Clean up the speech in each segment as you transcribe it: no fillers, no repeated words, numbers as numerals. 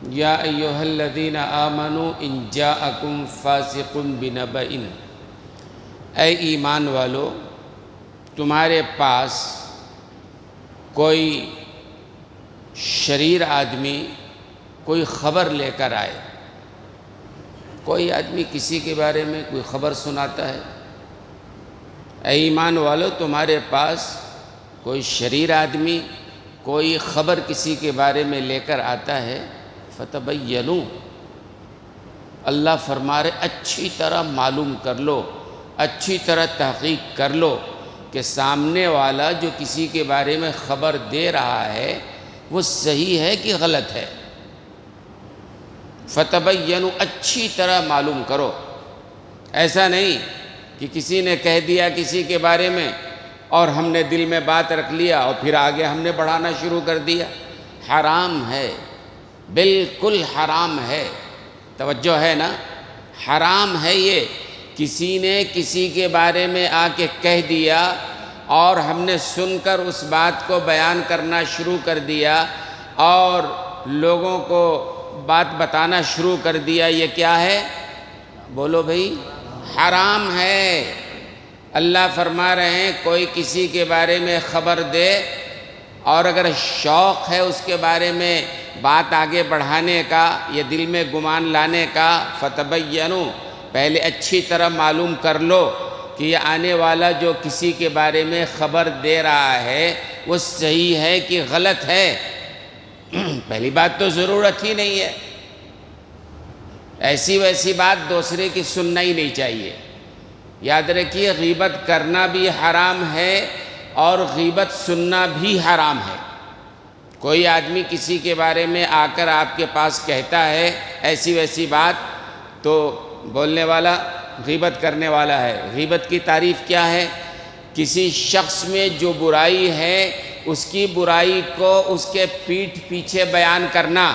یا ایہا الذین آمنوا ان جاءکم فاسق بنبأ، اے ایمان والو تمہارے پاس کوئی شریر آدمی کوئی خبر لے کر آئے، کوئی آدمی کسی کے بارے میں کوئی خبر سناتا ہے، اے ایمان والو تمہارے پاس کوئی شریر آدمی کوئی خبر کسی کے بارے میں لے کر آتا ہے، فتبینوا، اللہ فرما رہے اچھی طرح معلوم کر لو، اچھی طرح تحقیق کر لو کہ سامنے والا جو کسی کے بارے میں خبر دے رہا ہے وہ صحیح ہے کہ غلط ہے۔ فتبینوا، اچھی طرح معلوم کرو، ایسا نہیں کہ کسی نے کہہ دیا کسی کے بارے میں اور ہم نے دل میں بات رکھ لیا اور پھر آگے ہم نے بڑھانا شروع کر دیا۔ حرام ہے، بالکل حرام ہے، توجہ ہے نا، حرام ہے یہ۔ کسی نے کسی کے بارے میں آ کے کہہ دیا اور ہم نے سن کر اس بات کو بیان کرنا شروع کر دیا اور لوگوں کو بات بتانا شروع کر دیا، یہ کیا ہے؟ بولو بھئی، حرام ہے۔ اللہ فرما رہے ہیں کوئی کسی کے بارے میں خبر دے اور اگر شوق ہے اس کے بارے میں بات آگے بڑھانے کا یا دل میں گمان لانے کا، فتبینوا، پہلے اچھی طرح معلوم کر لو کہ یہ آنے والا جو کسی کے بارے میں خبر دے رہا ہے وہ صحیح ہے کہ غلط ہے۔ پہلی بات تو ضرورت ہی نہیں ہے، ایسی ویسی بات دوسرے کی سننا ہی نہیں چاہیے۔ یاد رکھیے غیبت کرنا بھی حرام ہے اور غیبت سننا بھی حرام ہے۔ کوئی آدمی کسی کے بارے میں آ کر آپ کے پاس کہتا ہے ایسی ویسی بات، تو بولنے والا غیبت کرنے والا ہے۔ غیبت کی تعریف کیا ہے؟ کسی شخص میں جو برائی ہے اس کی برائی کو اس کے پیٹھ پیچھے بیان کرنا،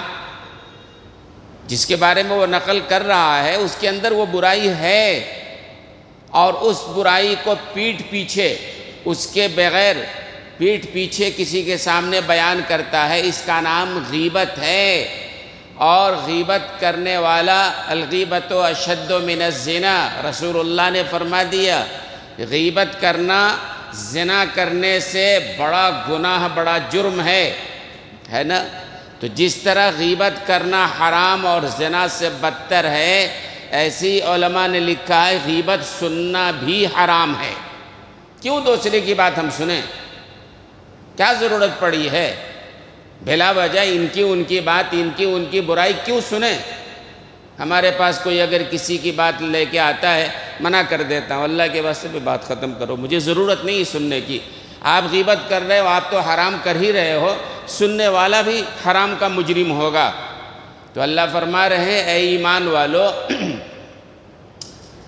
جس کے بارے میں وہ نقل کر رہا ہے اس کے اندر وہ برائی ہے اور اس برائی کو پیٹھ پیچھے اس کے بغیر پیٹھ پیچھے کسی کے سامنے بیان کرتا ہے، اس کا نام غیبت ہے۔ اور غیبت کرنے والا الغیبت اشد من الزنا، رسول اللہ نے فرما دیا غیبت کرنا زنا کرنے سے بڑا گناہ، بڑا جرم ہے نا۔ تو جس طرح غیبت کرنا حرام اور زنا سے بدتر ہے، ایسی علماء نے لکھا ہے غیبت سننا بھی حرام ہے۔ کیوں دوسرے کی بات ہم سنیں؟ کیا ضرورت پڑی ہے؟ بلا وجہ ان کی بات، ان کی برائی کیوں سنیں؟ ہمارے پاس کوئی اگر کسی کی بات لے کے آتا ہے منع کر دیتا ہوں، اللہ کے واسطے بھی بات ختم کرو، مجھے ضرورت نہیں سننے کی۔ آپ غیبت کر رہے ہو، آپ تو حرام کر ہی رہے ہو، سننے والا بھی حرام کا مجرم ہوگا۔ تو اللہ فرما رہے ہیں اے ایمان والو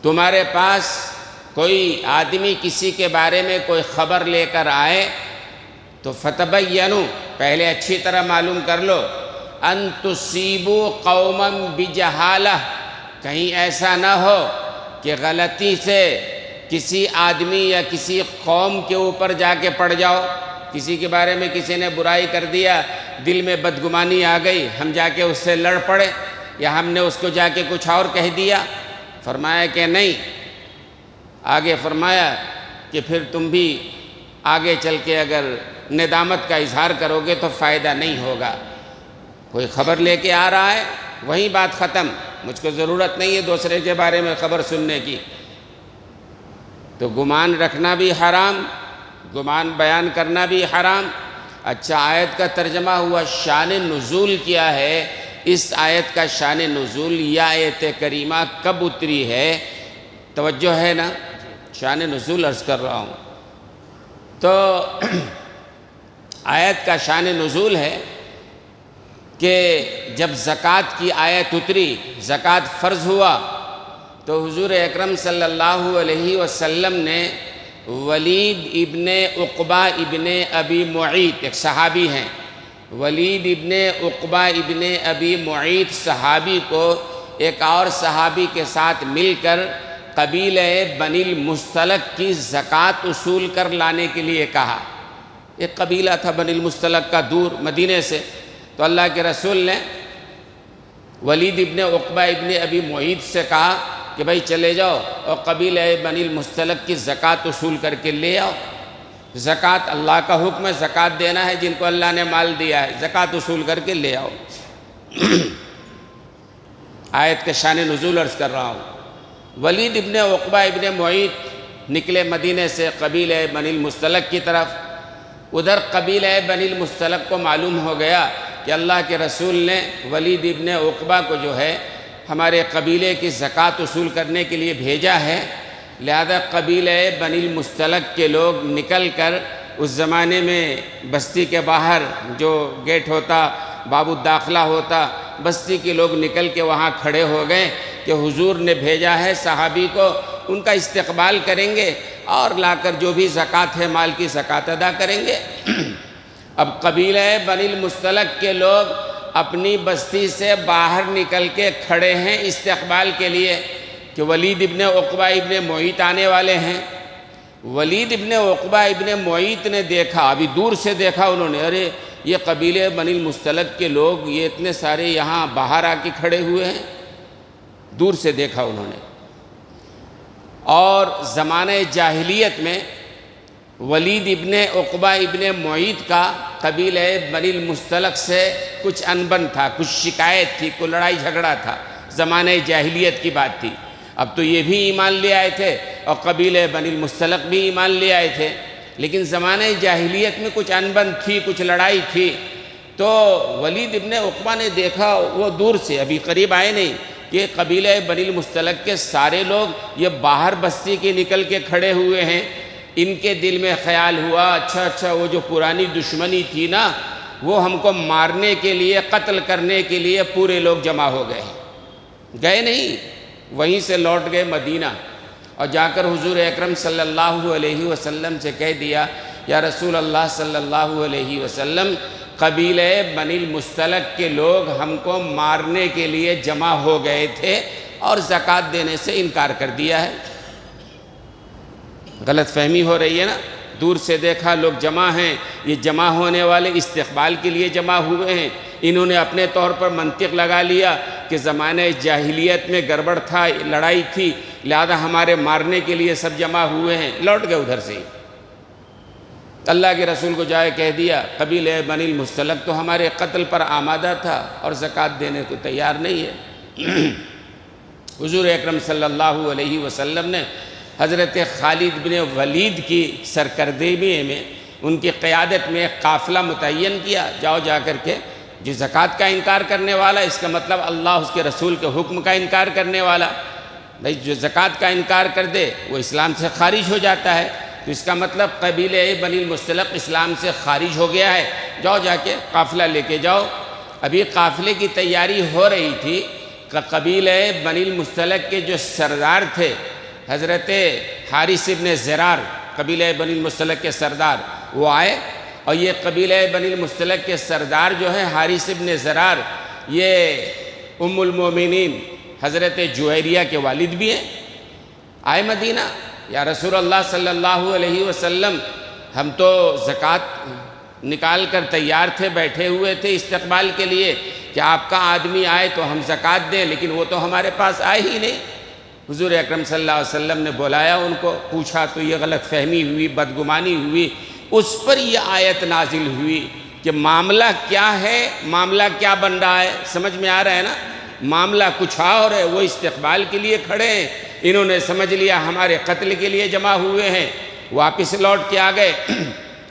تمہارے پاس کوئی آدمی کسی کے بارے میں کوئی خبر لے کر آئے تو فتبینوا، پہلے اچھی طرح معلوم کر لو، ان تصیبوا قوما بجہالہ، کہیں ایسا نہ ہو کہ غلطی سے کسی آدمی یا کسی قوم کے اوپر جا کے پڑ جاؤ۔ کسی کے بارے میں کسی نے برائی کر دیا، دل میں بدگمانی آ گئی، ہم جا کے اس سے لڑ پڑے یا ہم نے اس کو جا کے کچھ اور کہہ دیا۔ فرمایا کہ نہیں، آگے فرمایا کہ پھر تم بھی آگے چل کے اگر ندامت کا اظہار کرو گے تو فائدہ نہیں ہوگا۔ کوئی خبر لے کے آ رہا ہے، وہیں بات ختم، مجھ کو ضرورت نہیں ہے دوسرے کے بارے میں خبر سننے کی۔ تو گمان رکھنا بھی حرام، گمان بیان کرنا بھی حرام۔ اچھا، آیت کا ترجمہ ہوا، شان نزول کیا ہے؟ اس آیت کا شان نزول یا آیت کریمہ کب اتری ہے؟ توجہ ہے نا، شان نزول عرض کر رہا ہوں۔ تو آیت کا شان نزول ہے کہ جب زکوٰۃ کی آیت اتری، زکوٰۃ فرض ہوا، تو حضور اکرم صلی اللہ علیہ وسلم نے ولید ابن عقبہ ابن ابی معیط، ایک صحابی ہیں، ولید ابن عقبہ ابن ابی معیط صحابی کو ایک اور صحابی کے ساتھ مل کر قبیلہ بنی المصطلق کی زکوٰۃ اصول کر لانے کے لیے کہا۔ ایک قبیلہ تھا بنی المصطلق کا، دور مدینے سے، تو اللہ کے رسول نے ولید ابن عقبہ ابن ابی معیط سے کہا کہ بھائی چلے جاؤ اور قبیلہ بنی المصطلق کی زکوٰۃ وصول کر کے لے آؤ۔ زکوٰۃ اللہ کا حکم ہے، زکوٰۃ دینا ہے، جن کو اللہ نے مال دیا ہے، زکوٰۃ وصول کر کے لے آؤ۔ آیت کا شان نزول عرض کر رہا ہوں۔ ولید ابن عقبہ ابن معیط نکلے مدینے سے قبیلہ بنی المصطلق کی طرف۔ ادھر قبیلہ بنی المصطلق کو معلوم ہو گیا کہ اللہ کے رسول نے ولید ابن عقبہ کو جو ہے ہمارے قبیلے کی زکوٰۃ وصول کرنے کے لیے بھیجا ہے، لہذا قبیلہ بنی المصطلق کے لوگ نکل کر اس زمانے میں بستی کے باہر جو گیٹ ہوتا، باب الداخلہ ہوتا، بستی کے لوگ نکل کے وہاں کھڑے ہو گئے کہ حضور نے بھیجا ہے صحابی کو، ان کا استقبال کریں گے اور لا کر جو بھی زکوٰۃ ہے مال کی زکوٰۃ ادا کریں گے۔ اب قبیلہ بنی المصطلق کے لوگ اپنی بستی سے باہر نکل کے کھڑے ہیں استقبال کے لیے کہ ولید ابن عقبہ ابن معیط آنے والے ہیں۔ ولید ابن عقبہ ابن معیط نے دیکھا، ابھی دور سے دیکھا انہوں نے، ارے یہ قبیلہ بنی المصطلق کے لوگ یہ اتنے سارے یہاں باہر آ کے کھڑے ہوئے ہیں، دور سے دیکھا انہوں نے۔ اور زمانہ جاہلیت میں ولید ابن عقبہ ابن معیط کا قبیلہ بنی المصطلق سے کچھ انبن تھا، کچھ شکایت تھی، کوئی لڑائی جھگڑا تھا، زمانہ جاہلیت کی بات تھی۔ اب تو یہ بھی ایمان لے آئے تھے اور قبیلہ بنی المصطلق بھی ایمان لے آئے تھے، لیکن زمانہ جاہلیت میں کچھ انبن تھی، کچھ لڑائی تھی۔ تو ولید ابن عقبہ نے دیکھا، وہ دور سے، ابھی قریب آئے نہیں، کہ قبیلہ بنی المصطلق کے سارے لوگ یہ باہر بستی کے نکل کے کھڑے ہوئے ہیں۔ ان کے دل میں خیال ہوا، اچھا وہ جو پرانی دشمنی تھی نا، وہ ہم کو مارنے کے لیے، قتل کرنے کے لیے پورے لوگ جمع ہو گئے۔ گئے نہیں، وہیں سے لوٹ گئے مدینہ، اور جا کر حضور اکرم صلی اللہ علیہ وسلم سے کہہ دیا، یا رسول اللہ صلی اللہ علیہ وسلم، قبیلہ بنی المصطلق کے لوگ ہم کو مارنے کے لیے جمع ہو گئے تھے اور زکوٰۃ دینے سے انکار کر دیا ہے۔ غلط فہمی ہو رہی ہے نا، دور سے دیکھا لوگ جمع ہیں، یہ جمع ہونے والے استقبال کے لیے جمع ہوئے ہیں۔ انہوں نے اپنے طور پر منطق لگا لیا کہ زمانہ جاہلیت میں گڑبڑ تھا، لڑائی تھی، لہذا ہمارے مارنے کے لیے سب جمع ہوئے ہیں، لوٹ گئے ادھر سے۔ اللہ کے رسول کو جائے کہہ دیا، قبیلہ بنی المصطلق تو ہمارے قتل پر آمادہ تھا اور زکوٰۃ دینے کو تیار نہیں ہے۔ حضور اکرم صلی اللہ علیہ وسلم نے حضرت خالد بن ولید کی سرکردگی میں، ان کی قیادت میں ایک قافلہ متعین کیا، جاؤ جا کر کے جو زکوٰۃ کا انکار کرنے والا، اس کا مطلب اللہ اس کے رسول کے حکم کا انکار کرنے والا، بھائی جو زکوٰۃ کا انکار کر دے وہ اسلام سے خارج ہو جاتا ہے، تو اس کا مطلب قبیلہ بنی المصطلق اسلام سے خارج ہو گیا ہے، جاؤ جا کے قافلہ لے کے جاؤ۔ ابھی قافلے کی تیاری ہو رہی تھی کہ قبیلہ بنی المصطلق کے جو سردار تھے حضرت حارث ابن زرار، قبیلہ بنی المصطلق کے سردار، وہ آئے، اور یہ قبیلہ بنی المصطلق کے سردار جو ہے حارث ابن زرار، یہ ام المومنین حضرت جویریہ کے والد بھی ہیں، آئے مدینہ، یا رسول اللہ صلی اللہ علیہ وسلم، ہم تو زکوٰۃ نکال کر تیار تھے، بیٹھے ہوئے تھے استقبال کے لیے کہ آپ کا آدمی آئے تو ہم زکوٰۃ دیں، لیکن وہ تو ہمارے پاس آئے ہی نہیں۔ حضور اکرم صلی اللہ علیہ وسلم نے بلایا ان کو، پوچھا تو یہ غلط فہمی ہوئی، بدگمانی ہوئی، اس پر یہ آیت نازل ہوئی کہ معاملہ کیا ہے، معاملہ کیا بن رہا ہے، سمجھ میں آ رہا ہے نا، معاملہ کچھ اور ہے، وہ استقبال کے لیے کھڑے ہیں، انہوں نے سمجھ لیا ہمارے قتل کے لیے جمع ہوئے ہیں، واپس لوٹ کے آ گئے۔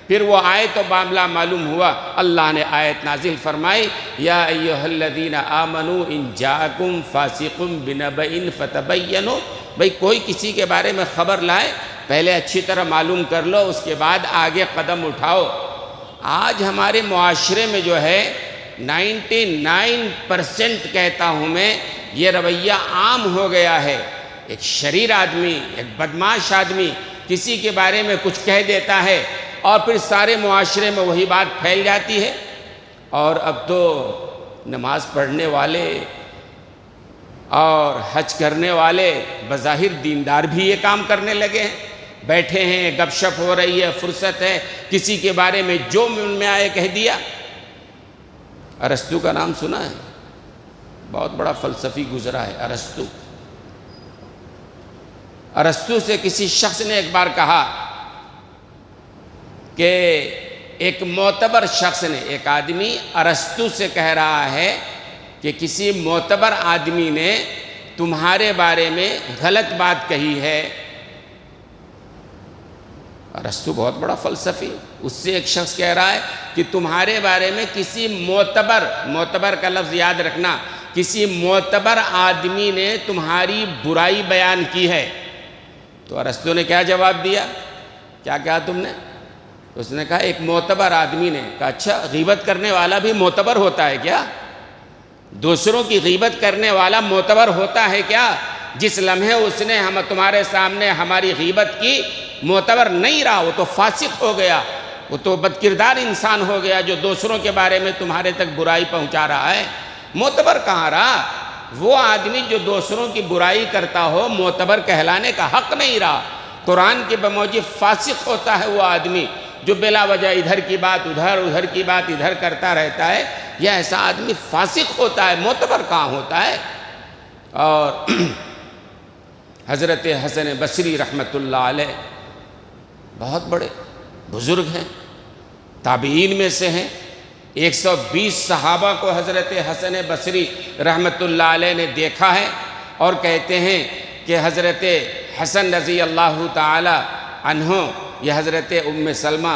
پھر وہ آئے تو معاملہ معلوم ہوا، اللہ نے آیت نازل فرمائی، یا ایھا الذین آمنوا ان جاءکم فاسق بنبأ فتبینوا، بھئی کوئی کسی کے بارے میں خبر لائے، پہلے اچھی طرح معلوم کر لو، اس کے بعد آگے قدم اٹھاؤ۔ آج ہمارے معاشرے میں جو ہے 99% کہتا ہوں میں، یہ رویہ عام ہو گیا ہے، ایک شریر آدمی، ایک بدمعاش آدمی کسی کے بارے میں کچھ کہہ دیتا ہے اور پھر سارے معاشرے میں وہی بات پھیل جاتی ہے۔ اور اب تو نماز پڑھنے والے اور حج کرنے والے بظاہر دیندار بھی یہ کام کرنے لگے ہیں، بیٹھے ہیں، گپ شپ ہو رہی ہے، فرصت ہے، کسی کے بارے میں جو من میں آئے کہہ دیا۔ ارسطو کا نام سنا ہے؟ بہت بڑا فلسفی گزرا ہے ارسطو۔ ارسطو سے کسی شخص نے ایک بار کہا کہ ایک معتبر شخص نے، ایک آدمی ارسطو سے کہہ رہا ہے کہ کسی معتبر آدمی نے تمہارے بارے میں غلط بات کہی ہے۔ ارسطو بہت بڑا فلسفی، اس سے ایک شخص کہہ رہا ہے کہ تمہارے بارے میں کسی معتبر کا لفظ یاد رکھنا، کسی معتبر آدمی نے تمہاری برائی بیان کی ہے۔ تو ارسطو نے کیا جواب دیا؟ کیا کہا تم نے؟ اس نے کہا ایک معتبر آدمی نے کہا اچھا غیبت کرنے والا بھی معتبر ہوتا ہے کیا؟ دوسروں کی غیبت کرنے والا معتبر ہوتا ہے کیا؟ جس لمحے اس نے تمہارے سامنے ہماری غیبت کی، معتبر نہیں رہا، وہ تو فاسق ہو گیا، وہ تو بدکردار انسان ہو گیا جو دوسروں کے بارے میں تمہارے تک برائی پہنچا رہا ہے۔ معتبر کہاں رہا؟ وہ آدمی جو دوسروں کی برائی کرتا ہو معتبر کہلانے کا حق نہیں رہا۔ قرآن کے بموجب فاسق ہوتا ہے وہ آدمی جو بلا وجہ ادھر کی بات ادھر، ادھر کی بات ادھر کرتا رہتا ہے، یہ ایسا آدمی فاسق ہوتا ہے، معتبر کہاں ہوتا ہے؟ اور حضرت حسن بصری رحمۃ اللہ علیہ بہت بڑے بزرگ ہیں، تابعین میں سے ہیں۔ 120 صحابہ کو حضرت حسن بصری رحمۃ اللہ علیہ نے دیکھا ہے، اور کہتے ہیں کہ حضرت حسن رضی اللہ تعالی عنہ یہ حضرت ام سلمہ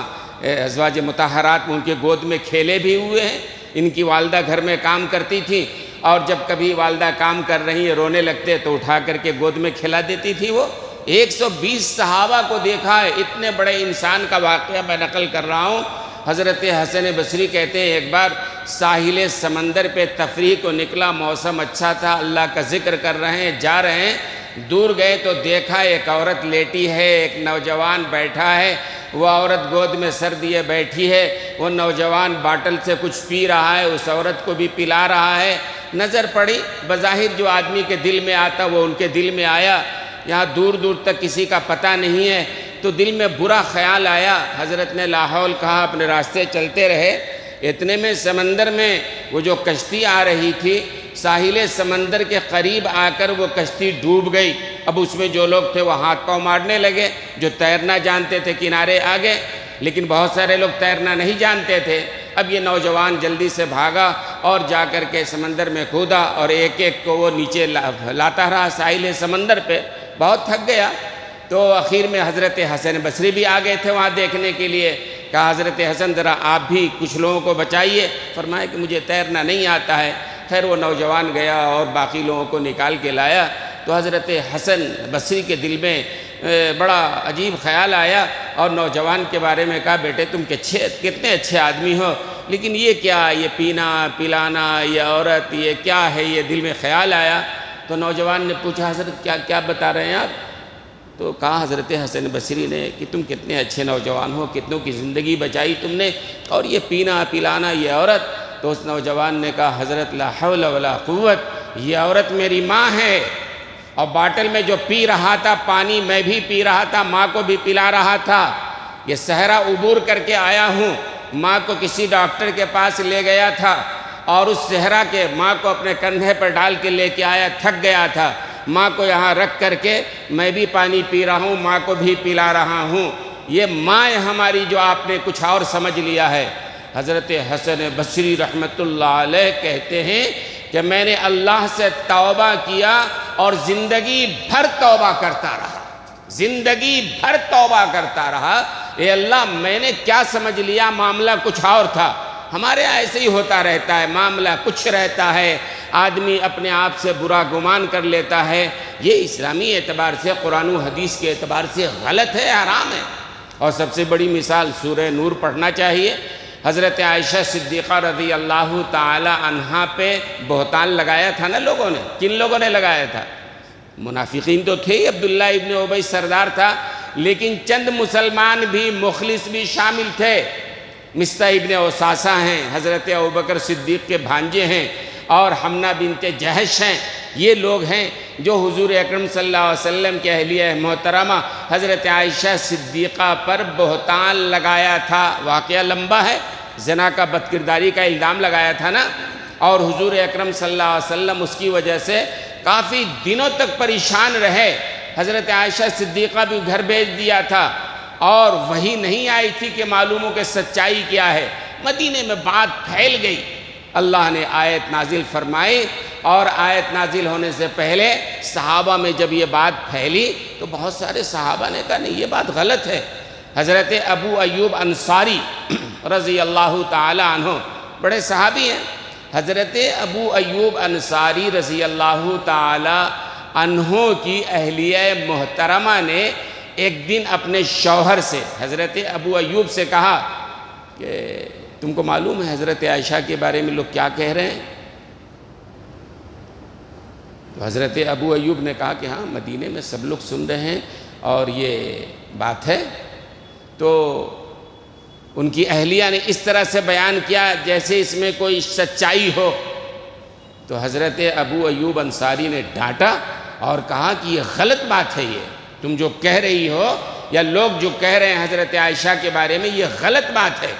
ازواج مطہرات میں ان کے گود میں کھیلے بھی ہوئے ہیں۔ ان کی والدہ گھر میں کام کرتی تھی، اور جب کبھی والدہ کام کر رہی ہیں رونے لگتے تو اٹھا کر کے گود میں کھلا دیتی تھی وہ۔ 120 صحابہ کو دیکھا ہے، اتنے بڑے انسان کا واقعہ میں نقل کر رہا ہوں۔ حضرت حسن بصری کہتے ہیں ایک بار ساحل سمندر پہ تفریح کو نکلا، موسم اچھا تھا، اللہ کا ذکر کر رہے ہیں، جا رہے ہیں، دور گئے تو دیکھا ایک عورت لیٹی ہے، ایک نوجوان بیٹھا ہے، وہ عورت گود میں سر دیے بیٹھی ہے، وہ نوجوان باٹل سے کچھ پی رہا ہے، اس عورت کو بھی پلا رہا ہے۔ نظر پڑی، بظاہر جو آدمی کے دل میں آتا وہ ان کے دل میں آیا، یہاں دور دور تک کسی کا پتہ نہیں ہے، تو دل میں برا خیال آیا۔ حضرت نے لا حول کہا، اپنے راستے چلتے رہے۔ اتنے میں سمندر میں وہ جو کشتی آ رہی تھی، ساحل سمندر کے قریب آ کر وہ کشتی ڈوب گئی۔ اب اس میں جو لوگ تھے وہ ہاتھ پاؤں مارنے لگے، جو تیرنا جانتے تھے کنارے آ گئے، لیکن بہت سارے لوگ تیرنا نہیں جانتے تھے۔ اب یہ نوجوان جلدی سے بھاگا اور جا کر کے سمندر میں کودا، اور ایک ایک کو وہ نیچے لاتا رہا ساحل سمندر پہ، بہت تھک گیا۔ تو اخیر میں حضرت حسن بصری بھی آ گئے تھے وہاں دیکھنے کے لیے۔ کہا حضرت حسن ذرا آپ بھی کچھ لوگوں کو بچائیے۔ فرمایا کہ مجھے تیرنا نہیں آتا ہے۔ خیر وہ نوجوان گیا اور باقی لوگوں کو نکال کے لایا، تو حضرت حسن بصری کے دل میں بڑا عجیب خیال آیا، اور نوجوان کے بارے میں کہا بیٹے تم کتنے اچھے آدمی ہو، لیکن یہ کیا، یہ پینا پلانا، یہ عورت، یہ کیا ہے، یہ دل میں خیال آیا۔ تو نوجوان نے پوچھا حضرت کیا بتا رہے ہیں آپ؟ تو کہا حضرت حسن بصری نے کہ تم کتنے اچھے نوجوان ہو، کتنوں کی زندگی بچائی تم نے، اور یہ پینا پلانا، یہ عورت۔ تو اس نوجوان نے کہا حضرت لا حول ولا قوت، یہ عورت میری ماں ہے، اور باٹل میں جو پی رہا تھا پانی میں بھی پی رہا تھا، ماں کو بھی پلا رہا تھا۔ یہ صحرا عبور کر کے آیا ہوں، ماں کو کسی ڈاکٹر کے پاس لے گیا تھا، اور اس صحرا کے ماں کو اپنے کندھے پر ڈال کے لے کے آیا، تھک گیا تھا، ماں کو یہاں رکھ کر کے میں بھی پانی پی رہا ہوں، ماں کو بھی پلا رہا ہوں، یہ ماں ہے ہماری، جو آپ نے کچھ اور سمجھ لیا ہے۔ حضرت حسن بصری رحمۃ اللہ علیہ کہتے ہیں کہ میں نے اللہ سے توبہ کیا اور زندگی بھر توبہ کرتا رہا، زندگی بھر توبہ کرتا رہا۔ اے اللہ میں نے کیا سمجھ لیا، معاملہ کچھ اور تھا۔ ہمارے ایسے ہی ہوتا رہتا ہے، معاملہ کچھ رہتا ہے، آدمی اپنے آپ سے برا گمان کر لیتا ہے۔ یہ اسلامی اعتبار سے، قرآن و حدیث کے اعتبار سے غلط ہے، حرام ہے۔ اور سب سے بڑی مثال سورہ نور پڑھنا چاہیے۔ حضرت عائشہ صدیقہ رضی اللہ تعالی عنہا پہ بہتان لگایا تھا نا لوگوں نے۔ کن لوگوں نے لگایا تھا؟ منافقین تو تھے ہی، عبداللہ ابن ابی سردار تھا، لیکن چند مسلمان بھی، مخلص بھی شامل تھے۔ مصطح ابن اساسہ ہیں، حضرت ابوبکر صدیق کے بھانجے ہیں، اور حمنہ بنت جہش ہیں۔ یہ لوگ ہیں جو حضور اکرم صلی اللہ علیہ وسلم کے اہلیہ محترمہ حضرت عائشہ صدیقہ پر بہتان لگایا تھا۔ واقعہ لمبا ہے، زنا کا، بدکرداری کا الزام لگایا تھا نا۔ اور حضور اکرم صلی اللہ علیہ وسلم اس کی وجہ سے کافی دنوں تک پریشان رہے۔ حضرت عائشہ صدیقہ بھی گھر بھیج دیا تھا اور وہی نہیں آئی تھی کہ معلوم ہو کہ سچائی کیا ہے۔ مدینے میں بات پھیل گئی، اللہ نے آیت نازل فرمائی، اور آیت نازل ہونے سے پہلے صحابہ میں جب یہ بات پھیلی تو بہت سارے صحابہ نے کہا نہیں، یہ بات غلط ہے۔ حضرت ابو ایوب انصاری رضی اللہ تعالی عنہ بڑے صحابی ہیں۔ حضرت ابو ایوب انصاری رضی اللہ تعالی عنہ کی اہلیہ محترمہ نے ایک دن اپنے شوہر سے، حضرت ابو ایوب سے کہا کہ تم کو معلوم ہے حضرت عائشہ کے بارے میں لوگ کیا کہہ رہے ہیں؟ تو حضرت ابو ایوب نے کہا کہ ہاں مدینے میں سب لوگ سن رہے ہیں اور یہ بات ہے۔ تو ان کی اہلیہ نے اس طرح سے بیان کیا جیسے اس میں کوئی سچائی ہو۔ تو حضرت ابو ایوب انصاری نے ڈانٹا اور کہا کہ یہ غلط بات ہے، یہ تم جو کہہ رہی ہو یا لوگ جو کہہ رہے ہیں حضرت عائشہ کے بارے میں، یہ غلط بات ہے۔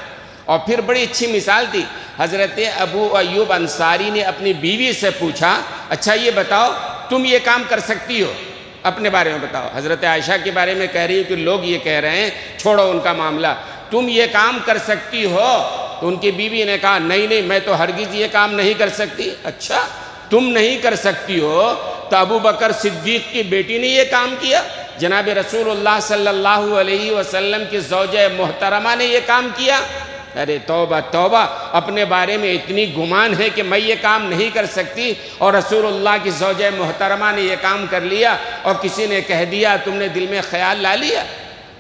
اور پھر بڑی اچھی مثال تھی، حضرت ابو ایوب انصاری نے اپنی بیوی سے پوچھا اچھا یہ بتاؤ تم یہ کام کر سکتی ہو؟ اپنے بارے میں بتاؤ، حضرت عائشہ کے بارے میں کہہ رہی ہے کہ لوگ یہ کہہ رہے ہیں، چھوڑو ان کا معاملہ، تم یہ کام کر سکتی ہو؟ تو ان کی بیوی نے کہا نہیں میں تو ہرگز یہ کام نہیں کر سکتی۔ اچھا تم نہیں کر سکتی ہو تو ابو بکر صدیق کی بیٹی نے یہ کام کیا، جناب رسول اللہ صلی اللہ علیہ وسلم کی زوجہ محترمہ نے یہ کام کیا؟ ارے توبہ توبہ، اپنے بارے میں اتنی گمان ہے کہ میں یہ کام نہیں کر سکتی اور رسول اللہ کی زوجہ محترمہ نے یہ کام کر لیا اور کسی نے کہہ دیا تم نے دل میں خیال لا لیا۔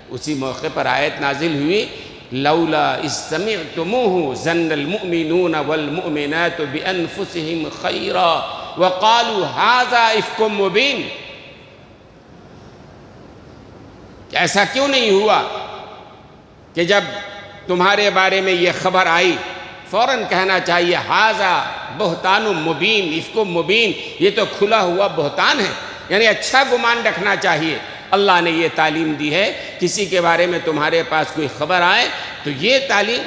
اسی موقع پر آیت نازل ہوئی لولا اذ سمعتموه ظن المؤمنون والمؤمنات بانفسهم خيرا وقالوا هذا افک مبین۔ ایسا کیوں نہیں ہوا کہ جب تمہارے بارے میں یہ خبر آئی فوراً کہنا چاہیے ہاذا بہتان مبین، افک مبین، یہ تو کھلا ہوا بہتان ہے، یعنی اچھا گمان رکھنا چاہیے۔ اللہ نے یہ تعلیم دی ہے کسی کے بارے میں تمہارے پاس کوئی خبر آئے تو یہ تعلیم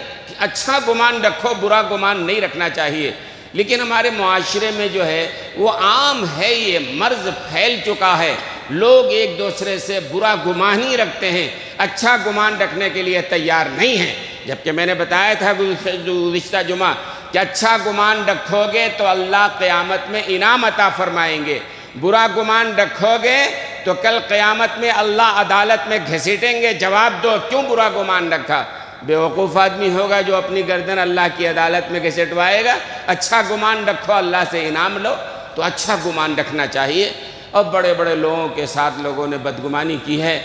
اچھا گمان رکھو، برا گمان نہیں رکھنا چاہیے۔ لیکن ہمارے معاشرے میں جو ہے وہ عام ہے، یہ مرض پھیل چکا ہے، لوگ ایک دوسرے سے برا گمان ہی رکھتے ہیں، اچھا گمان رکھنے کے لیے تیار نہیں ہیں۔ جبکہ میں نے بتایا تھا گزشتہ جمعہ کہ اچھا گمان رکھو گے تو اللہ قیامت میں انعام عطا فرمائیں گے، برا گمان رکھو گے تو کل قیامت میں اللہ عدالت میں گھسیٹیں گے، جواب دو کیوں برا گمان رکھا۔ بیوقوف آدمی ہوگا جو اپنی گردن اللہ کی عدالت میں گھسیٹوائے گا۔ اچھا گمان رکھو، اللہ سے انعام لو، تو اچھا گمان رکھنا چاہیے۔ اب بڑے بڑے لوگوں کے ساتھ لوگوں نے بدگمانی کی ہے۔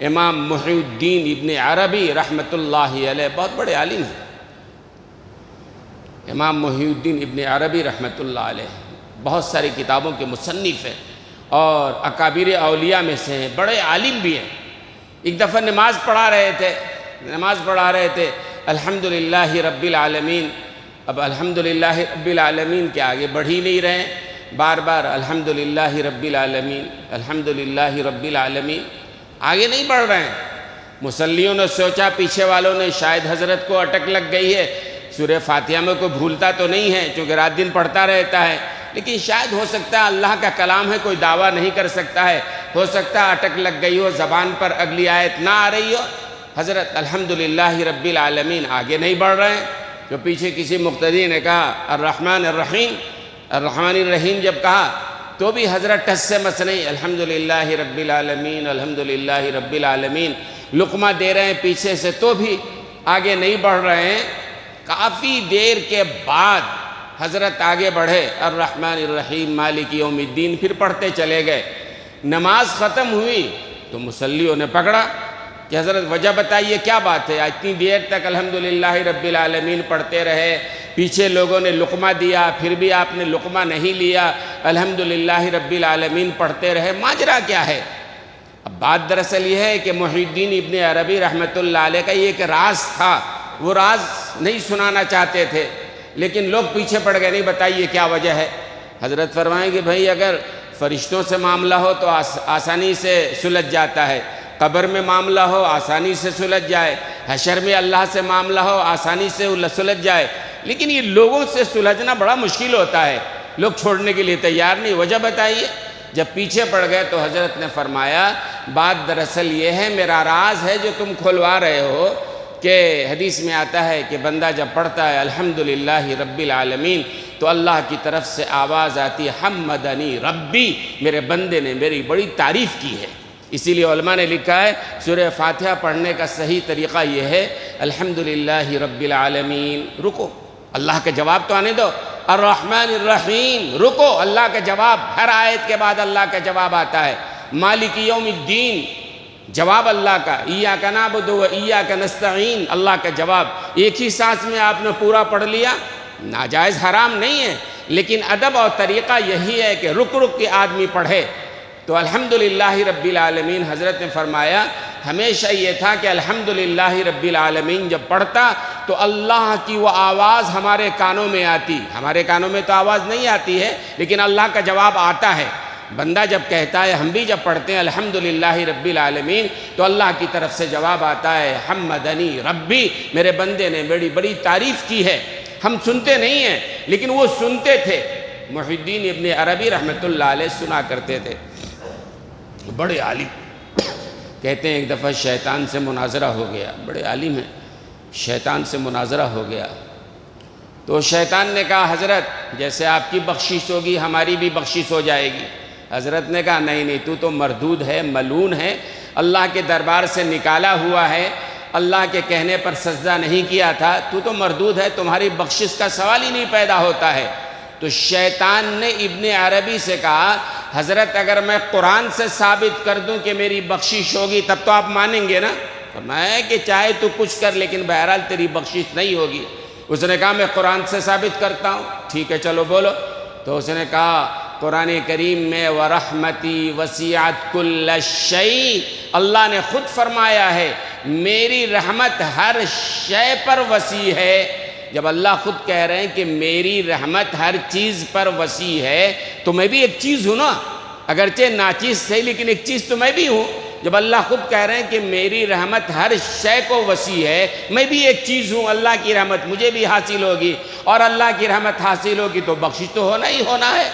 امام محی الدین ابن عربی رحمۃ اللہ علیہ بہت بڑے عالم ہیں، امام محی الدین ابن عربی رحمۃ اللہ علیہ بہت ساری کتابوں کے مصنف ہیں اور اکابر اولیاء میں سے ہیں، بڑے عالم بھی ہیں۔ ایک دفعہ نماز پڑھا رہے تھے الحمدللہ رب العالمین۔ اب الحمدللہ رب العالمین کے آگے بڑھ ہی نہیں رہے، بار بار الحمدللہ رب العالمین الحمدللہ رب العالمین، آگے نہیں بڑھ رہے ہیں۔ مصلیوں نے سوچا پیچھے والوں نے شاید حضرت کو اٹک لگ گئی ہے، سورہ فاتحہ میں کوئی بھولتا تو نہیں ہے چونکہ رات دن پڑھتا رہتا ہے، لیکن شاید ہو سکتا ہے اللہ کا کلام ہے، کوئی دعویٰ نہیں کر سکتا ہے، ہو سکتا ہے اٹک لگ گئی ہو، زبان پر اگلی آیت نہ آ رہی ہو۔ حضرت الحمدللہ رب العالمین آگے نہیں بڑھ رہے ہیں، جو پیچھے کسی مقتدی نے کہا الرحمن الرحیم، الرحمن الرحیم جب کہا تو بھی حضرت ٹس سے مس نہیں، الحمدللہ رب العالمین الحمدللہ رب العالمین، لقمہ دے رہے ہیں پیچھے سے تو بھی آگے نہیں بڑھ رہے ہیں۔ کافی دیر کے بعد حضرت آگے بڑھے الرحمن الرحیم مالک یوم الدین، پھر پڑھتے چلے گئے۔ نماز ختم ہوئی تو مصلیوں نے پکڑا کہ حضرت وجہ بتائیے کیا بات ہے، اتنی دیر تک الحمدللہ رب العالمین پڑھتے رہے، پیچھے لوگوں نے لقمہ دیا پھر بھی آپ نے لقمہ نہیں لیا، الحمدللہ رب العالمین پڑھتے رہے، ماجرا کیا ہے؟ اب بات دراصل یہ ہے کہ محی الدین ابن عربی رحمۃ اللہ علیہ کا یہ ایک راز تھا، وہ راز نہیں سنانا چاہتے تھے لیکن لوگ پیچھے پڑ گئے، نہیں بتائیے کیا وجہ ہے۔ حضرت فرمائیں کہ بھائی اگر فرشتوں سے معاملہ ہو تو آسانی سے سلجھ جاتا ہے، قبر میں معاملہ ہو آسانی سے سلجھ جائے، حشر میں اللہ سے معاملہ ہو آسانی سے سلجھ جائے، لیکن یہ لوگوں سے سلجھنا بڑا مشکل ہوتا ہے، لوگ چھوڑنے کے لیے تیار نہیں۔ وجہ بتائیے۔ جب پیچھے پڑ گئے تو حضرت نے فرمایا بات دراصل یہ ہے، میرا راز ہے جو تم کھلوا رہے ہو، کہ حدیث میں آتا ہے کہ بندہ جب پڑھتا ہے الحمدللہ رب العالمین تو اللہ کی طرف سے آواز آتی ہے حمدنی ربی، میرے بندے نے میری بڑی تعریف کی ہے۔ اسی لیے علماء نے لکھا ہے سورہ فاتحہ پڑھنے کا صحیح طریقہ یہ ہے الحمدللہ رب العالمین، رکو اللہ کا جواب تو آنے دو، الرحمن الرحیم، رکو اللہ کا جواب، ہر آیت کے بعد اللہ کا جواب آتا ہے، مالک یوم الدین، جواب اللہ کا، ایاک نعبد و ایاک نستعین، اللہ کا جواب، ایک ہی سانس میں آپ نے پورا پڑھ لیا، ناجائز حرام نہیں ہے، لیکن ادب اور طریقہ یہی ہے کہ رک رک کے آدمی پڑھے۔ تو الحمدللہ رب العالمین حضرت نے فرمایا ہمیشہ یہ تھا کہ الحمدللہ رب العالمین جب پڑھتا تو اللہ کی وہ آواز ہمارے کانوں میں آتی، ہمارے کانوں میں تو آواز نہیں آتی ہے لیکن اللہ کا جواب آتا ہے۔ بندہ جب کہتا ہے، ہم بھی جب پڑھتے ہیں الحمدللہ رب العالمین تو اللہ کی طرف سے جواب آتا ہے حمدنی ربی، میرے بندے نے میری بڑی تعریف کی ہے۔ ہم سنتے نہیں ہیں لیکن وہ سنتے تھے۔ محی الدین ابن عربی رحمۃ اللہ علیہ سنا کرتے تھے، بڑے عالم، کہتے ہیں ایک دفعہ شیطان سے مناظرہ ہو گیا، بڑے عالم ہیں، شیطان سے مناظرہ ہو گیا تو شیطان نے کہا حضرت جیسے آپ کی بخشش ہوگی ہماری بھی بخشش ہو جائے گی۔ حضرت نے کہا نہیں تو تو مردود ہے، ملعون ہے، اللہ کے دربار سے نکالا ہوا ہے، اللہ کے کہنے پر سجدہ نہیں کیا تھا، تو مردود ہے، تمہاری بخشش کا سوال ہی نہیں پیدا ہوتا ہے۔ تو شیطان نے ابن عربی سے کہا حضرت اگر میں قرآن سے ثابت کر دوں کہ میری بخشش ہوگی تب تو آپ مانیں گے نا؟ فرمایا کہ چاہے تو کچھ کر لیکن بہرحال تیری بخشش نہیں ہوگی۔ اس نے کہا میں قرآن سے ثابت کرتا ہوں، ٹھیک ہے چلو بولو۔ تو اس نے کہا قرآن کریم میں وَرَحْمَتِي وَسِعَتْ كُلَّ شَيْءٍ، اللہ نے خود فرمایا ہے میری رحمت ہر شے پر وسیع ہے۔ جب اللہ خود کہہ رہے ہیں کہ میری رحمت ہر چیز پر وسیع ہے تو میں بھی ایک چیز ہوں نا، اگرچہ ناچیز صحیح لیکن ایک چیز تو میں بھی ہوں۔ جب اللہ خود کہہ رہے ہیں کہ میری رحمت ہر شے کو وسیع ہے، میں بھی ایک چیز ہوں، اللہ کی رحمت مجھے بھی حاصل ہوگی، اور اللہ کی رحمت حاصل ہوگی تو بخشش تو ہونا ہی ہونا ہے۔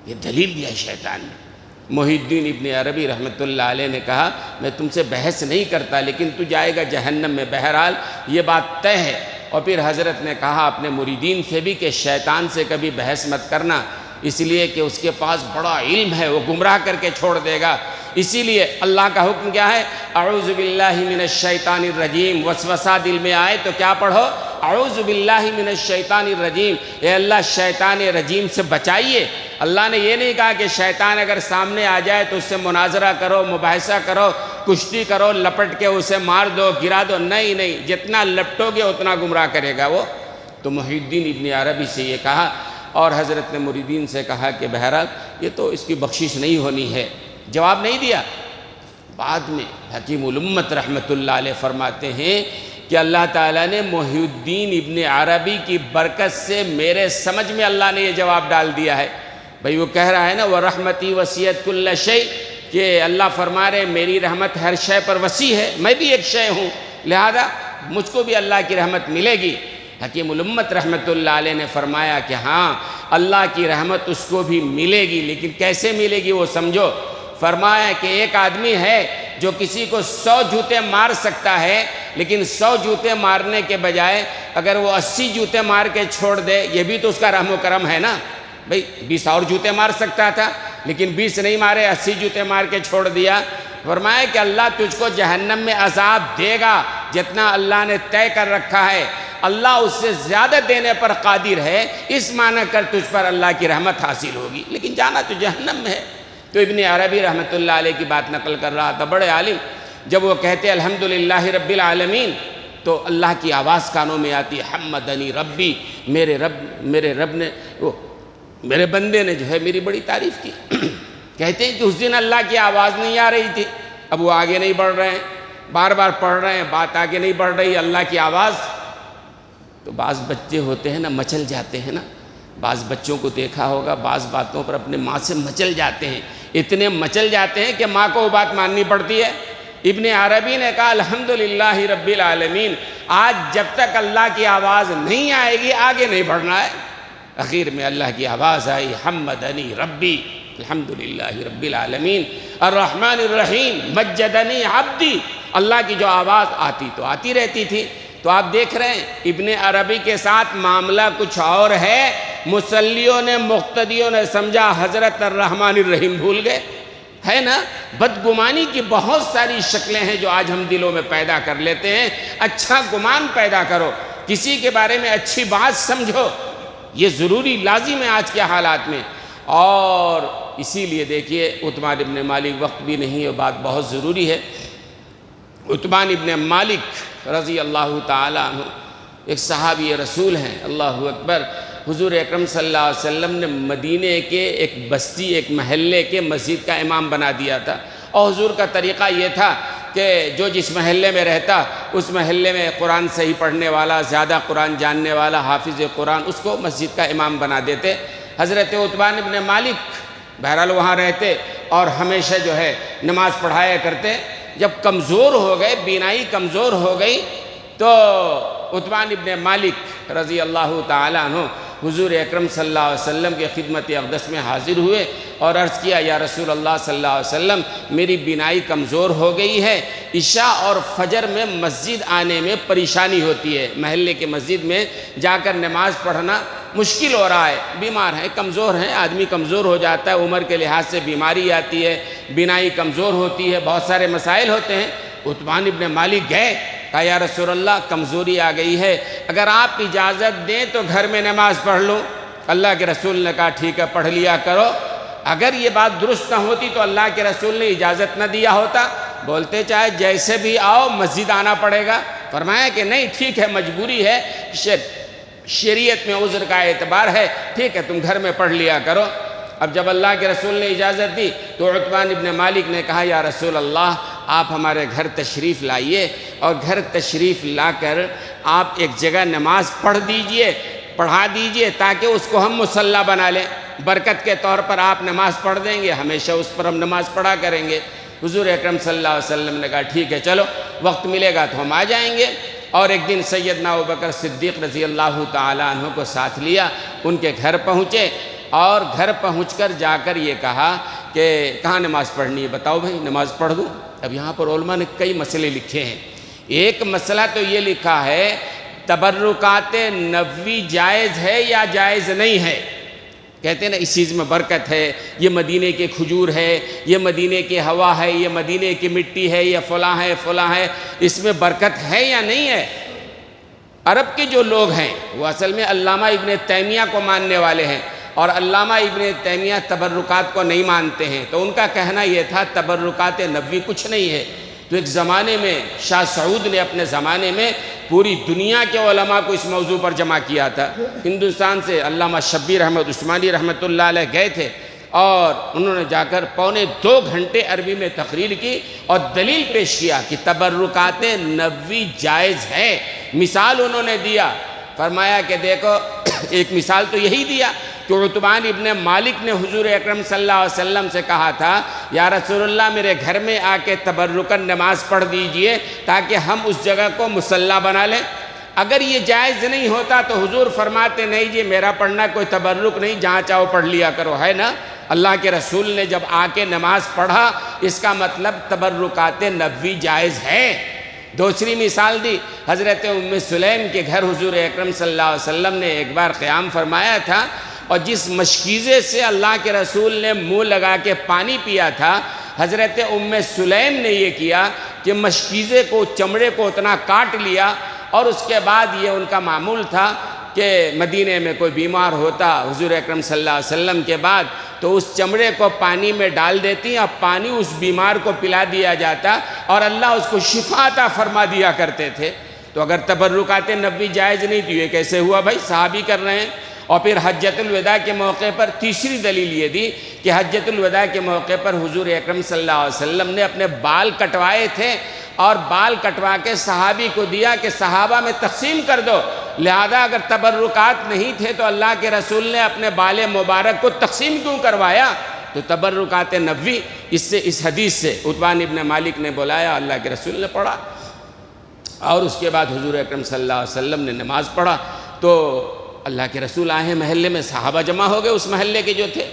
یہ دلیل دیا شیطان نے۔ محی الدین ابن عربی رحمۃ اللہ علیہ نے کہا میں تم سے بحث نہیں کرتا لیکن تو جائے گا جہنم میں، بہرحال یہ بات طے ہے۔ اور پھر حضرت نے کہا اپنے مریدین سے بھی کہ شیطان سے کبھی بحث مت کرنا، اس لیے کہ اس کے پاس بڑا علم ہے، وہ گمراہ کر کے چھوڑ دے گا۔ اسی لیے اللہ کا حکم کیا ہے؟ اعوذ باللہ من الشیطان الرجیم، وسوسہ دل میں آئے تو کیا پڑھو؟ اعوذ باللہ من الشیطان الرجیم، اے اللہ شیطان رجیم سے بچائیے۔ اللہ نے یہ نہیں کہا کہ شیطان اگر سامنے آ جائے تو اس سے مناظرہ کرو، مباحثہ کرو، کشتی کرو، لپٹ کے اسے مار دو، گرا دو، نہیں، جتنا لپٹو گے اتنا گمراہ کرے گا وہ۔ تو محی الدین ابن عربی سے یہ کہا، اور حضرت نے مریدین سے کہا کہ بہرحال یہ تو اس کی بخشش نہیں ہونی ہے، جواب نہیں دیا۔ بعد میں حکیم الامت رحمۃ اللہ علیہ فرماتے ہیں کہ اللہ تعالیٰ نے محی الدین ابن عربی کی برکت سے میرے سمجھ میں اللہ نے یہ جواب ڈال دیا ہے۔ بھئی وہ کہہ رہا ہے نا وَرَحْمَتِي وَسِعَتْ كُلَّ شَيْءٍ، کہ اللہ فرما رہے میری رحمت ہر شے پر وسیع ہے، میں بھی ایک شے ہوں، لہذا مجھ کو بھی اللہ کی رحمت ملے گی۔ حکیم الامت رحمۃ اللہ علیہ نے فرمایا کہ ہاں اللہ کی رحمت اس کو بھی ملے گی، لیکن کیسے ملے گی وہ سمجھو۔ فرمایا کہ ایک آدمی ہے جو کسی کو 100 جوتے مار سکتا ہے، لیکن 100 جوتے مارنے کے بجائے اگر وہ 80 جوتے مار کے چھوڑ دے، یہ بھی تو اس کا رحم و کرم ہے نا۔ بھئی 20 اور جوتے مار سکتا تھا لیکن 20 نہیں مارے، 80 جوتے مار کے چھوڑ دیا۔ فرمایا کہ اللہ تجھ کو جہنم میں عذاب دے گا جتنا اللہ نے طے کر رکھا ہے، اللہ اس سے زیادہ دینے پر قادر ہے، اس معنی کر تجھ پر اللہ کی رحمت حاصل ہوگی، لیکن جانا تو جہنم میں ہے۔ تو ابن عربی رحمۃ اللہ علیہ کی بات نقل کر رہا تھا، بڑے عالم، جب وہ کہتے الحمدللہ رب العالمین تو اللہ کی آواز کانوں میں آتی حمدنی ربی، میرے بندے نے جو ہے میری بڑی تعریف کی۔ کہتے ہیں کہ اس دن اللہ کی آواز نہیں آ رہی تھی، اب وہ آگے نہیں بڑھ رہے ہیں، بار بار پڑھ رہے ہیں، بات آگے نہیں بڑھ رہی، اللہ کی آواز۔ تو بعض بچے ہوتے ہیں نا مچل جاتے ہیں نا، بعض بچوں کو دیکھا ہوگا بعض باتوں پر اپنے ماں سے مچل جاتے ہیں، اتنے مچل جاتے ہیں کہ ماں کو وہ بات ماننی پڑتی ہے۔ ابن عربی نے کہا الحمدللہ رب العالمین، آج جب تک اللہ کی آواز نہیں آئے گی آگے نہیں بڑھنا ہے۔ اخیر میں اللہ کی آواز آئی، حمدنی ربی الحمدللہ رب العالمین الرحمن الرحیم مجدنی عبدی۔ اللہ کی جو آواز آتی تو آتی رہتی تھی۔ تو آپ دیکھ رہے ہیں ابن عربی کے ساتھ معاملہ کچھ اور ہے، مصلیوں نے مقتدیوں نے سمجھا حضرت الرحمن الرحیم بھول گئے، ہے نا۔ بدگمانی کی بہت ساری شکلیں ہیں جو آج ہم دلوں میں پیدا کر لیتے ہیں۔ اچھا گمان پیدا کرو، کسی کے بارے میں اچھی بات سمجھو، یہ ضروری لازم ہے آج کے حالات میں۔ اور اسی لیے دیکھیے عتبان ابن مالک، وقت بھی نہیں ہے، بات بہت ضروری ہے۔ عتبان ابن مالک رضی اللہ تعالیٰ عنہ ایک صحابی رسول ہیں، اللہ اکبر۔ حضور اکرم صلی اللہ علیہ وسلم نے مدینے کے ایک بستی، ایک محلے کے مسجد کا امام بنا دیا تھا، اور حضور کا طریقہ یہ تھا کہ جو جس محلے میں رہتا اس محلے میں قرآن صحیح پڑھنے والا، زیادہ قرآن جاننے والا، حافظ قرآن، اس کو مسجد کا امام بنا دیتے۔ حضرت عتبان ابن مالک بہرحال وہاں رہتے اور ہمیشہ جو ہے نماز پڑھایا کرتے۔ جب کمزور ہو گئے، بینائی کمزور ہو گئی، تو عتبان ابن مالک رضی اللہ تعالیٰ عنہ حضور اکرم صلی اللہ علیہ وسلم کے خدمت اقدس میں حاضر ہوئے اور عرض کیا، یا رسول اللہ صلی اللہ علیہ وسلم، میری بینائی کمزور ہو گئی ہے، عشاء اور فجر میں مسجد آنے میں پریشانی ہوتی ہے، محلے کے مسجد میں جا کر نماز پڑھنا مشکل ہو رہا ہے، بیمار ہیں، کمزور ہیں، آدمی کمزور ہو جاتا ہے، عمر کے لحاظ سے بیماری آتی ہے، بینائی کمزور ہوتی ہے، بہت سارے مسائل ہوتے ہیں۔ عتبان ابن مالک گئے، کہا یا رسول اللہ کمزوری آ گئی ہے، اگر آپ اجازت دیں تو گھر میں نماز پڑھ لوں۔ اللہ کے رسول نے کہا ٹھیک ہے پڑھ لیا کرو۔ اگر یہ بات درست نہ ہوتی تو اللہ کے رسول نے اجازت نہ دیا ہوتا، بولتے چاہے جیسے بھی آؤ مسجد آنا پڑے گا۔ فرمایا کہ نہیں ٹھیک ہے، مجبوری ہے، شریعت میں عذر کا اعتبار ہے، ٹھیک ہے تم گھر میں پڑھ لیا کرو۔ اب جب اللہ کے رسول نے اجازت دی تو عتبان ابن مالک نے کہا یا رسول اللہ آپ ہمارے گھر تشریف لائیے، اور گھر تشریف لا کر آپ ایک جگہ نماز پڑھا دیجئے تاکہ اس کو ہم مصلی بنا لیں، برکت کے طور پر آپ نماز پڑھ دیں گے، ہمیشہ اس پر ہم نماز پڑھا کریں گے۔ حضور اکرم صلی اللہ علیہ وسلم نے کہا ٹھیک ہے چلو، وقت ملے گا تو ہم آ جائیں گے۔ اور ایک دن سیدنا ابوبکر صدیق رضی اللہ تعالیٰ عنہ کو ساتھ لیا، ان کے گھر پہنچے، اور گھر پہنچ کر جا کر یہ کہا کہ کہاں نماز پڑھنی ہے، بتاؤ بھائی نماز پڑھ دوں۔ اب یہاں پر علماء نے کئی مسئلے لکھے ہیں۔ ایک مسئلہ تو یہ لکھا ہے تبرکات نبوی جائز ہے یا جائز نہیں ہے۔ کہتے ہیں نا اس چیز میں برکت ہے، یہ مدینے کے کھجور ہے، یہ مدینے کی ہوا ہے، یہ مدینے کی مٹی ہے، یہ فلاں ہے فلاں ہے، اس میں برکت ہے یا نہیں ہے۔ عرب کے جو لوگ ہیں وہ اصل میں علامہ ابن تیمیہ کو ماننے والے ہیں، اور علامہ ابن تیمیہ تبرکات کو نہیں مانتے ہیں، تو ان کا کہنا یہ تھا تبرکات نبوی کچھ نہیں ہے۔ تو ایک زمانے میں شاہ سعود نے اپنے زمانے میں پوری دنیا کے علماء کو اس موضوع پر جمع کیا تھا۔ ہندوستان سے علامہ شبیر احمد عثمانی رحمۃ اللہ علیہ گئے تھے، اور انہوں نے جا کر 2.25 گھنٹے عربی میں تقریر کی اور دلیل پیش کیا کہ تبرکات نبوی جائز ہے۔ مثال انہوں نے دیا، فرمایا کہ دیکھو ایک مثال تو یہی دیا کہ عتبان ابن مالک نے حضور اکرم صلی اللہ علیہ وسلم سے کہا تھا یا رسول اللہ میرے گھر میں آ کے تبرکاً نماز پڑھ دیجئے تاکہ ہم اس جگہ کو مصلی بنا لیں۔ اگر یہ جائز نہیں ہوتا تو حضور فرماتے نہیں جی میرا پڑھنا کوئی تبرک نہیں، جہاں چاہو پڑھ لیا کرو، ہے نا۔ اللہ کے رسول نے جب آ کے نماز پڑھا، اس کا مطلب تبرکات نبوی جائز ہے۔ دوسری مثال دی، حضرت ام سلیم کے گھر حضور اکرم صلی اللہ علیہ وسلم نے ایک بار قیام فرمایا تھا، اور جس مشکیزے سے اللہ کے رسول نے منہ لگا کے پانی پیا تھا، حضرت ام سلیم نے یہ کیا کہ مشکیزے کو، چمڑے کو اتنا کاٹ لیا، اور اس کے بعد یہ ان کا معمول تھا کہ مدینے میں کوئی بیمار ہوتا حضور اکرم صلی اللہ علیہ وسلم کے بعد تو اس چمڑے کو پانی میں ڈال دیتی، اور پانی اس بیمار کو پلا دیا جاتا، اور اللہ اس کو شفا عطا فرما دیا کرتے تھے۔ تو اگر تبرکات نبوی جائز نہیں تو یہ کیسے ہوا بھائی، صحابی کر رہے ہیں۔ اور پھر حجۃ الوداع کے موقع پر تیسری دلیل یہ دی کہ حجۃ الوداع کے موقع پر حضور اکرم صلی اللہ علیہ وسلم نے اپنے بال کٹوائے تھے، اور بال کٹوا کے صحابی کو دیا کہ صحابہ میں تقسیم کر دو، لہذا اگر تبرکات نہیں تھے تو اللہ کے رسول نے اپنے بال مبارک کو تقسیم کیوں کروایا؟ تو تبرکات نبوی اس حدیث سے عتبان ابن مالک نے بلایا، اللہ کے رسول نے پڑھا۔ اور اس کے بعد حضور اکرم صلی اللہ علیہ وسلم نے نماز پڑھا تو اللہ کے رسول آئے ہیں محلے میں، صحابہ جمع ہو گئے اس محلے کے جو تھے۔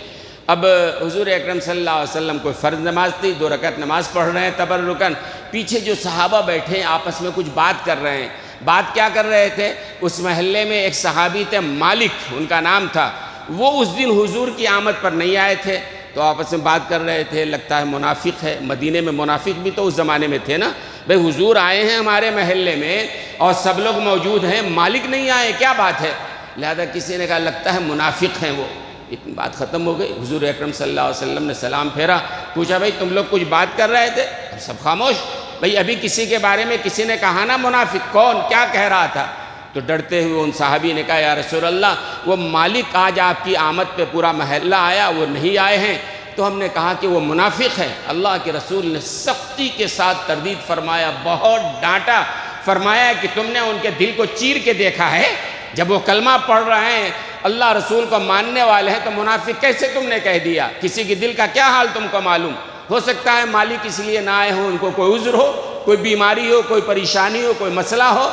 اب حضور اکرم صلی اللہ علیہ وسلم کوئی فرض نماز تھی، 2 رکعت نماز پڑھ رہے ہیں تبرکاً، پیچھے جو صحابہ بیٹھے ہیں آپس میں کچھ بات کر رہے ہیں۔ بات کیا کر رہے تھے؟ اس محلے میں ایک صحابی تھے مالک ان کا نام تھا، وہ اس دن حضور کی آمد پر نہیں آئے تھے، تو آپس میں بات کر رہے تھے، لگتا ہے منافق ہے۔ مدینے میں منافق بھی تو اس زمانے میں تھے نا، بھئی حضور آئے ہیں ہمارے محلے میں اور سب لوگ موجود ہیں، مالک نہیں آئے، کیا بات ہے؟ لہذا کسی نے کہا لگتا ہے منافق ہیں وہ۔ اتنی بات ختم ہو گئی، حضور اکرم صلی اللہ علیہ وسلم نے سلام پھیرا، پوچھا بھئی تم لوگ کچھ بات کر رہے تھے؟ سب خاموش۔ بھئی ابھی کسی کے بارے میں کسی نے کہا نا منافق، کون کیا کہہ رہا تھا؟ تو ڈرتے ہوئے ان صحابی نے کہا یا رسول اللہ وہ مالک آج آپ کی آمد پہ پورا محلہ آیا، وہ نہیں آئے ہیں، تو ہم نے کہا کہ وہ منافق ہے۔ اللہ کے رسول نے سختی کے ساتھ تردید فرمایا، بہت ڈانٹا، فرمایا کہ تم نے ان کے دل کو چیر کے دیکھا ہے؟ جب وہ کلمہ پڑھ رہے ہیں، اللہ رسول کو ماننے والے ہیں، تو منافق کیسے تم نے کہہ دیا؟ کسی کی دل کا کیا حال تم کو معلوم؟ ہو سکتا ہے مالک اس لیے نہ آئے ہوں، ان کو کوئی عذر ہو، کوئی بیماری ہو، کوئی پریشانی ہو، کوئی مسئلہ ہو۔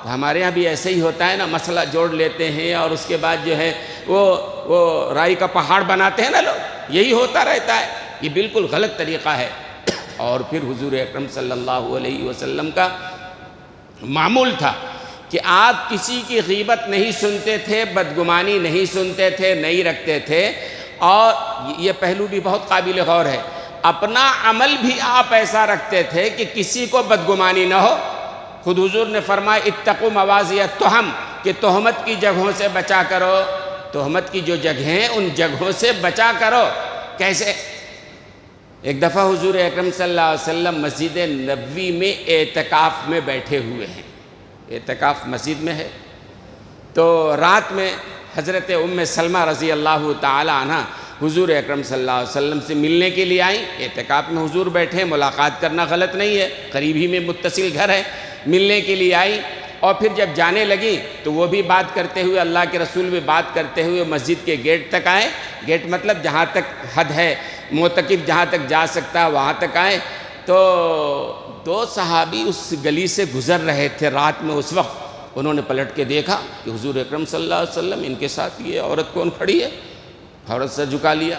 ہمارے ہاں بھی ایسے ہی ہوتا ہے نا، مسئلہ جوڑ لیتے ہیں اور اس کے بعد جو ہے وہ رائی کا پہاڑ بناتے ہیں نا لوگ، یہی ہوتا رہتا ہے، یہ بالکل غلط طریقہ ہے۔ اور پھر حضور اکرم صلی اللہ علیہ وسلم کا معمول تھا کہ آپ کسی کی غیبت نہیں سنتے تھے، بدگمانی نہیں سنتے تھے، نہیں رکھتے تھے، اور یہ پہلو بھی بہت قابل غور ہے، اپنا عمل بھی آپ ایسا رکھتے تھے کہ کسی کو بدگمانی نہ ہو۔ خود حضور نے فرمایا اتقوا مواضع التہم، کہ تہمت کی جگہوں سے بچا کرو، تہمت کی جو جگہیں ان جگہوں سے بچا کرو۔ کیسے؟ ایک دفعہ حضور اکرم صلی اللہ علیہ وسلم مسجد نبوی میں اعتکاف میں بیٹھے ہوئے ہیں، اعتکاف مسجد میں ہے، تو رات میں حضرت ام سلمہ رضی اللہ تعالی عنہ حضور اکرم صلی اللہ علیہ وسلم سے ملنے کے لیے آئیں۔ اعتکاف میں حضور بیٹھے، ملاقات کرنا غلط نہیں ہے، قریب ہی میں متصل گھر ہے، ملنے کے لیے آئیں، اور پھر جب جانے لگیں تو وہ بھی بات کرتے ہوئے، اللہ کے رسول بھی بات کرتے ہوئے مسجد کے گیٹ تک آئے، گیٹ مطلب جہاں تک حد ہے، معتکف جہاں تک جا سکتا ہے وہاں تک آئے، تو 2 صحابی اس گلی سے گزر رہے تھے رات میں، اس وقت انہوں نے پلٹ کے دیکھا کہ حضور اکرم صلی اللہ علیہ وسلم ان کے ساتھ یہ عورت کون کھڑی ہے، عورت سے جھکا لیا،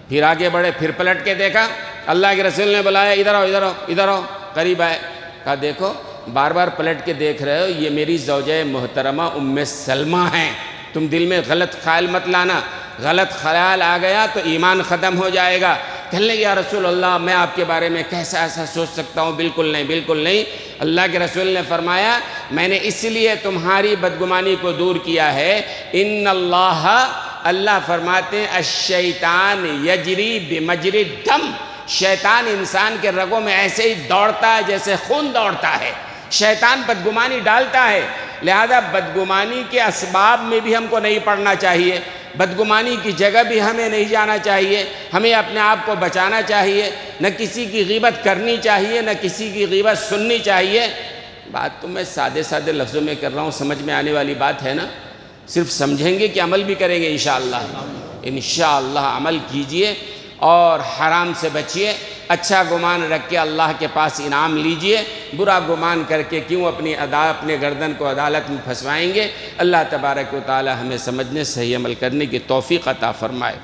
پھر آگے بڑھے، پھر پلٹ کے دیکھا، اللہ کے رسول نے بلایا ادھر آؤ ادھر آؤ ادھر آؤ، قریب آئے، کہا دیکھو بار بار پلٹ کے دیکھ رہے ہو، یہ میری زوجہ محترمہ ام سلمہ ہیں، تم دل میں غلط خیال مت لانا، غلط خیال آ گیا تو ایمان ختم ہو جائے گا۔ کہنے لگے یا رسول اللہ میں آپ کے بارے میں کیسا ایسا سوچ سکتا ہوں، بالکل نہیں بالکل نہیں۔ اللہ کے رسول نے فرمایا میں نے اس لیے تمہاری بدگمانی کو دور کیا ہے، ان اللہ فرماتے ہیں الشیطان یجری بمجری الدم، شیطان انسان کے رگوں میں ایسے ہی دوڑتا ہے جیسے خون دوڑتا ہے، شیطان بدگمانی ڈالتا ہے، لہذا بدگمانی کے اسباب میں بھی ہم کو نہیں پڑنا چاہیے، بدگمانی کی جگہ بھی ہمیں نہیں جانا چاہیے، ہمیں اپنے آپ کو بچانا چاہیے، نہ کسی کی غیبت کرنی چاہیے، نہ کسی کی غیبت سننی چاہیے۔ بات تو میں سادے سادے لفظوں میں کر رہا ہوں، سمجھ میں آنے والی بات ہے نا، صرف سمجھیں گے کہ عمل بھی کریں گے انشاءاللہ۔ انشاءاللہ عمل کیجئے اور حرام سے بچیے، اچھا گمان رکھ کے اللہ کے پاس انعام لیجئے، برا گمان کر کے کیوں اپنے گردن کو عدالت میں پھنسوائیں گے۔ اللہ تبارک و تعالی ہمیں سمجھنے صحیح عمل کرنے کی توفیق عطا فرمائے۔